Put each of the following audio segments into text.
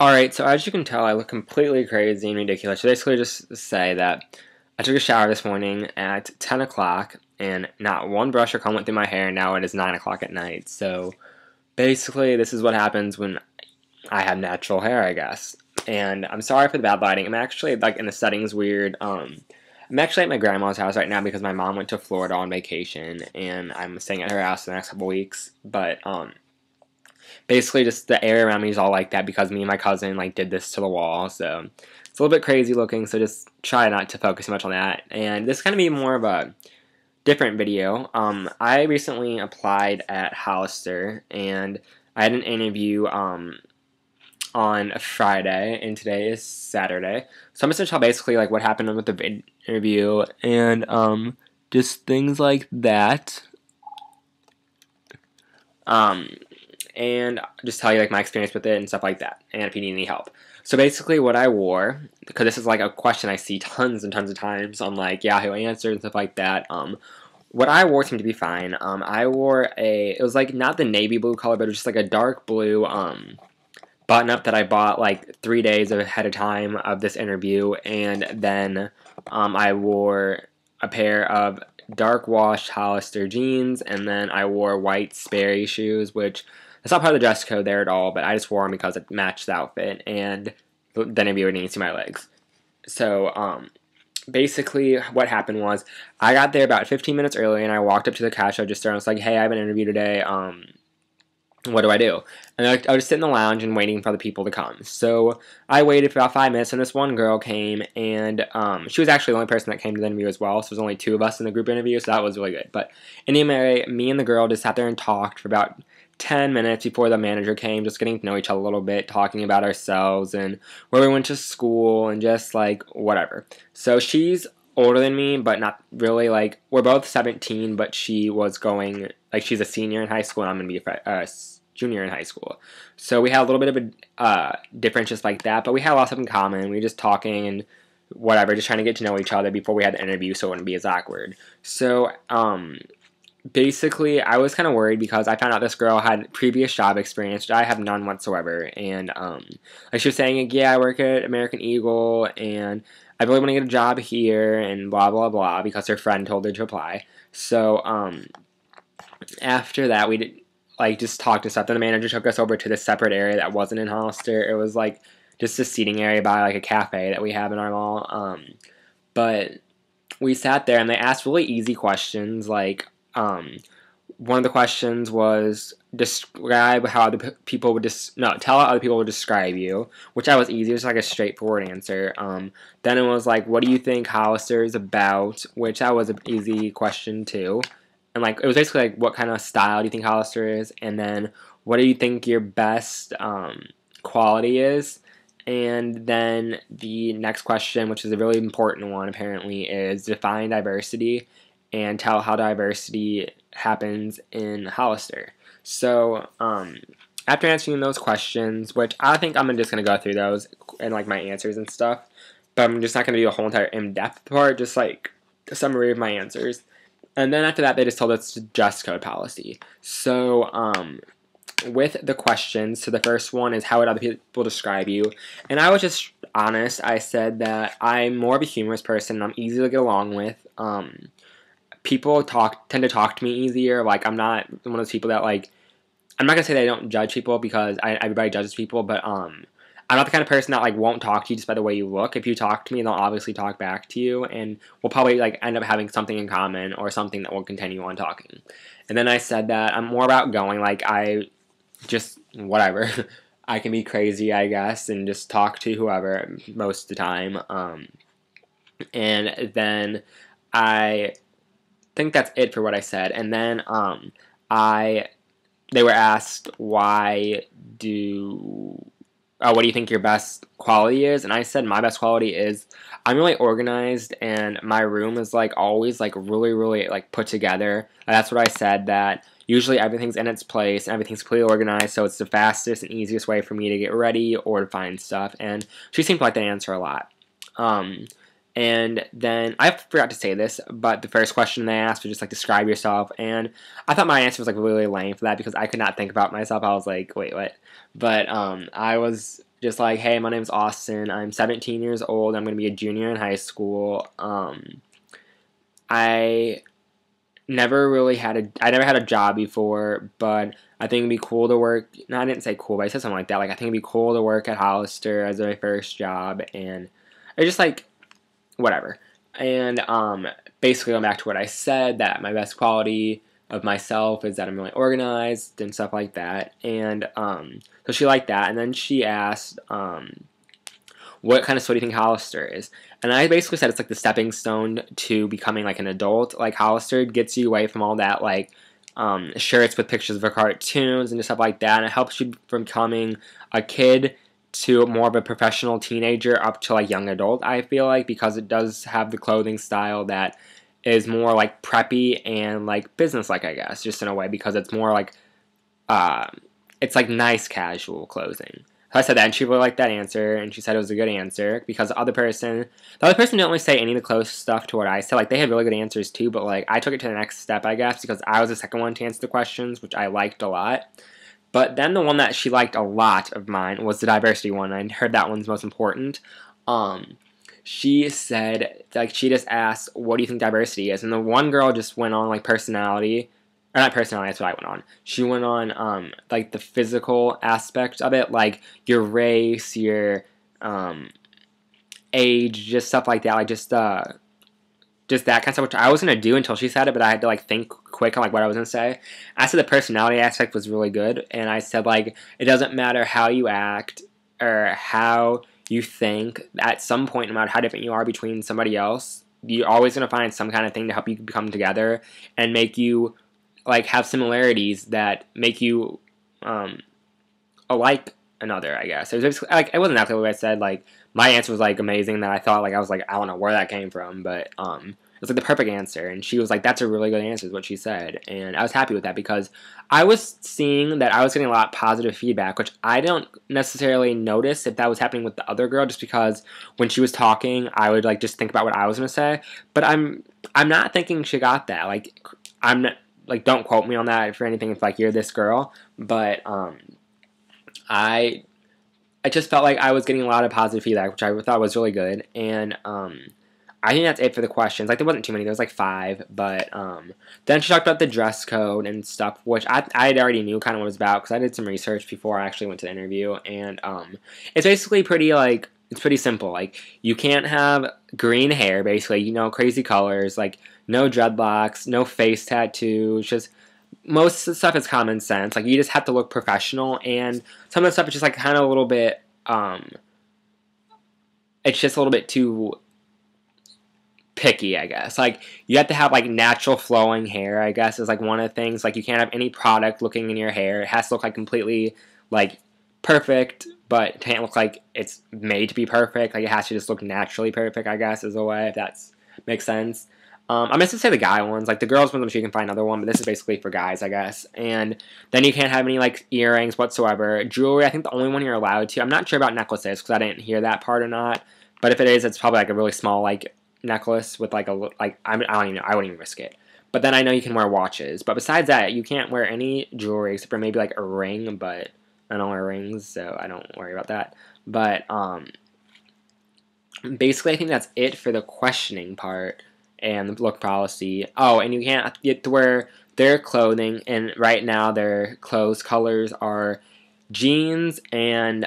Alright, so as you can tell, I look completely crazy and ridiculous. So basically just say that I took a shower this morning at 10 o'clock, and not one brush or comb went through my hair, and now it is 9 o'clock at night. So basically, this is what happens when I have natural hair, I guess. And I'm sorry for the bad lighting. I'm actually, like, in the settings weird. I'm actually at my grandma's house right now because my mom went to Florida on vacation, and I'm staying at her house the next couple weeks. But, basically just the area around me is all like that because me and my cousin like did this to the wall, so it's a little bit crazy looking, so just try not to focus too much on that. And this is going to be more of a different video. I recently applied at Hollister, and I had an interview on Friday, and today is Saturday, so I'm just going to tell basically like what happened with the interview and just things like that. And just tell you like my experience with it and stuff like that, and if you need any help. So basically what I wore, because this is like a question I see tons and tons of times on like Yahoo Answers and stuff like that, what I wore seemed to be fine. I wore it was like not the navy blue color, but it was just like a dark blue button up that I bought like 3 days ahead of time of this interview, and then I wore a pair of dark washed Hollister jeans, and then I wore white Sperry shoes, which it's not part of the dress code there at all, but I just wore them because it matched the outfit, and the interviewer didn't see my legs. So, basically what happened was, I got there about 15 minutes early, and I walked up to the cash register, and I was like, hey, I have an interview today, what do I do? And I was sitting in the lounge and waiting for the people to come. So I waited for about 5 minutes, and this one girl came, and she was actually the only person that came to the interview as well, so there's only 2 of us in the group interview, so that was really good. But anyway, me and the girl just sat there and talked for about 10 minutes before the manager came, just getting to know each other a little bit, talking about ourselves and where we went to school and just like whatever. So she's older than me, but not really. Like, we're both 17, but she was going, like, she's a senior in high school, and I'm going to be a junior in high school. So we had a little bit of a difference just like that, but we had a lot of stuff in common. We were just talking and whatever, just trying to get to know each other before we had the interview so it wouldn't be as awkward. So, basically, I was kind of worried because I found out this girl had previous job experience, which I have none whatsoever, and, like, she was saying, like, yeah, I work at American Eagle, and I really want to get a job here, and blah, blah, blah, because her friend told her to apply. So, after that, we did, like, just talked and stuff. Then the manager took us over to this separate area that wasn't in Hollister. It was, like, just a seating area by, like, a cafe that we have in our mall, but we sat there, and they asked really easy questions, like, one of the questions was describe how other people would tell how other people would describe you, which I was easy. It was like a straightforward answer. Then it was like, what do you think Hollister is about, which that was an easy question too. And like, it was basically like, what kind of style do you think Hollister is, and then what do you think your best quality is. And then the next question, which is a really important one apparently, is define diversity and tell how diversity happens in Hollister. So, after answering those questions, which I think I'm just going to go through those and like my answers and stuff, but I'm just not going to do a whole entire in-depth part, just like a summary of my answers. And then after that, they just told us to dress code policy. So, with the questions, so the first one is how would other people describe you? And I was just honest. I said that I'm more of a humorous person. I'm easy to get along with. People tend to talk to me easier. Like, I'm not one of those people that, like, I'm not gonna say that I don't judge people because everybody judges people, but I'm not the kind of person that like won't talk to you just by the way you look. If you talk to me, they'll obviously talk back to you, and we'll probably like end up having something in common or something that will continue on talking. And then I said that I'm more outgoing. Like, I just whatever. I can be crazy, I guess, and just talk to whoever most of the time. And then I think that's it for what I said. And then they were asked what do you think your best quality is? And I said my best quality is I'm really organized, and my room is like always like really, really like put together. And that's what I said, that usually everything's in its place and everything's completely organized, so it's the fastest and easiest way for me to get ready or to find stuff. And she seemed to like the answer a lot. And then, I forgot to say this, but the first question they asked was just, like, describe yourself, and I thought my answer was, like, really lame for that, because I could not think about myself. I was like, wait, what? But, I was just like, hey, my name's Austin. I'm 17 years old. I'm going to be a junior in high school. I I never had a job before, but I think it'd be cool to work. No, I didn't say cool, but I said something like that. Like, I think it'd be cool to work at Hollister as my first job, and it's just like whatever. And basically going back to what I said, that my best quality of myself is that I'm really organized and stuff like that. And so she liked that, and then she asked, what kind of school do you think Hollister is? And I basically said it's like the stepping stone to becoming like an adult. Like, Hollister gets you away from all that like shirts with pictures of cartoons and stuff like that, and it helps you from becoming a kid to more of a professional teenager up to like young adult, I feel like, because it does have the clothing style that is more like preppy and like business like, I guess, just in a way, because it's more like it's like nice casual clothing. So I said that, and she really liked that answer, and she said it was a good answer, because the other person didn't really say any of the close stuff to what I said. Like, they had really good answers too, but like I took it to the next step, I guess, because I was the second one to answer the questions, which I liked a lot. But then the one that she liked a lot of mine was the diversity one. I heard that one's most important. She said, like, she just asked, what do you think diversity is? And the one girl just went on, like, personality. Or not personality, that's what I went on. She went on, like, the physical aspect of it. Like, your race, your age, just stuff like that. Like, just that kind of stuff, which I was going to do until she said it, but I had to, like, think quick on, like, what I was going to say. I said the personality aspect was really good, and I said, like, it doesn't matter how you act or how you think. At some point, no matter how different you are between somebody else, you're always going to find some kind of thing to help you come together and make you, like, have similarities that make you alike another, I guess. It was basically, like, it wasn't exactly what I said. Like, my answer was, like, amazing, that I thought, like, I was like, I don't know where that came from, but it was like the perfect answer. And she was like, that's a really good answer, is what she said. And I was happy with that, because I was seeing that I was getting a lot of positive feedback, which I don't necessarily notice if that was happening with the other girl, just because when she was talking, I would, like, just think about what I was going to say. But I'm not thinking she got that. Like, I'm not, like, don't quote me on that for anything if, like, you're this girl. But I just felt like I was getting a lot of positive feedback, which I thought was really good. And I think that's it for the questions. Like, there wasn't too many. There was like 5. But then she talked about the dress code and stuff, which I already knew kind of what it was about, because I did some research before I actually went to the interview. And it's basically pretty, like, it's pretty simple. Like, you can't have green hair, basically, you know, crazy colors, like, no dreadlocks, no face tattoos, just most of the stuff is common sense. Like, you just have to look professional, and some of the stuff is just, like, kind of a little bit, it's just a little bit too picky, I guess. Like, you have to have, like, natural flowing hair, I guess, is, like, one of the things. Like, you can't have any product looking in your hair. It has to look, like, completely, like, perfect, but it can't look like it's made to be perfect. Like, it has to just look naturally perfect, I guess, is a way, if that makes sense. I meant to say the guy ones. Like, the girls ones, I'm sure you can find another one, but this is basically for guys, I guess. And then you can't have any, like, earrings whatsoever. Jewelry, I think the only one you're allowed to. I'm not sure about necklaces, because I didn't hear that part or not. But if it is, it's probably, like, a really small, like, necklace with, like, a, like, I don't even know. I wouldn't even risk it. But then I know you can wear watches. But besides that, you can't wear any jewelry except for maybe, like, a ring. But I don't wear rings, so I don't worry about that. But, basically, I think that's it for the questioning part and the look policy. Oh, and you can't get to wear their clothing, and right now their clothes colors are jeans, and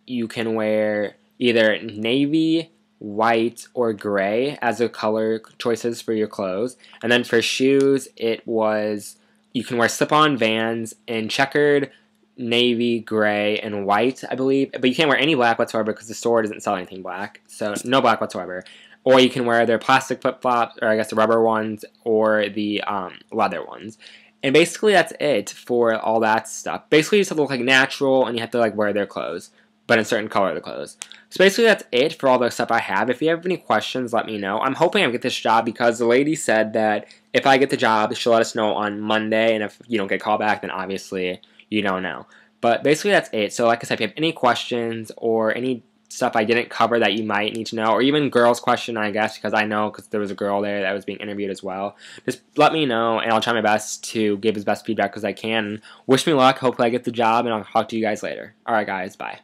you can wear either navy, white, or gray as the color choices for your clothes. And then for shoes, it was, you can wear slip-on Vans in checkered, navy, gray, and white, I believe. But you can't wear any black whatsoever, because the store doesn't sell anything black. So no black whatsoever. Or you can wear their plastic flip-flops, or I guess the rubber ones, or the leather ones. And basically that's it for all that stuff. Basically you just have to look like natural, and you have to, like, wear their clothes, but in a certain color of the clothes. So basically that's it for all the stuff I have. If you have any questions, let me know. I'm hoping I get this job, because the lady said that if I get the job, she'll let us know on Monday, and if you don't get called back, then obviously you don't know. But basically that's it. So like I said, if you have any questions or any stuff I didn't cover that you might need to know, or even girls' question, I guess, because I know, because there was a girl there that was being interviewed as well, just let me know, and I'll try my best to give as best feedback as I can. Wish me luck. Hopefully I get the job, and I'll talk to you guys later. Alright guys, bye.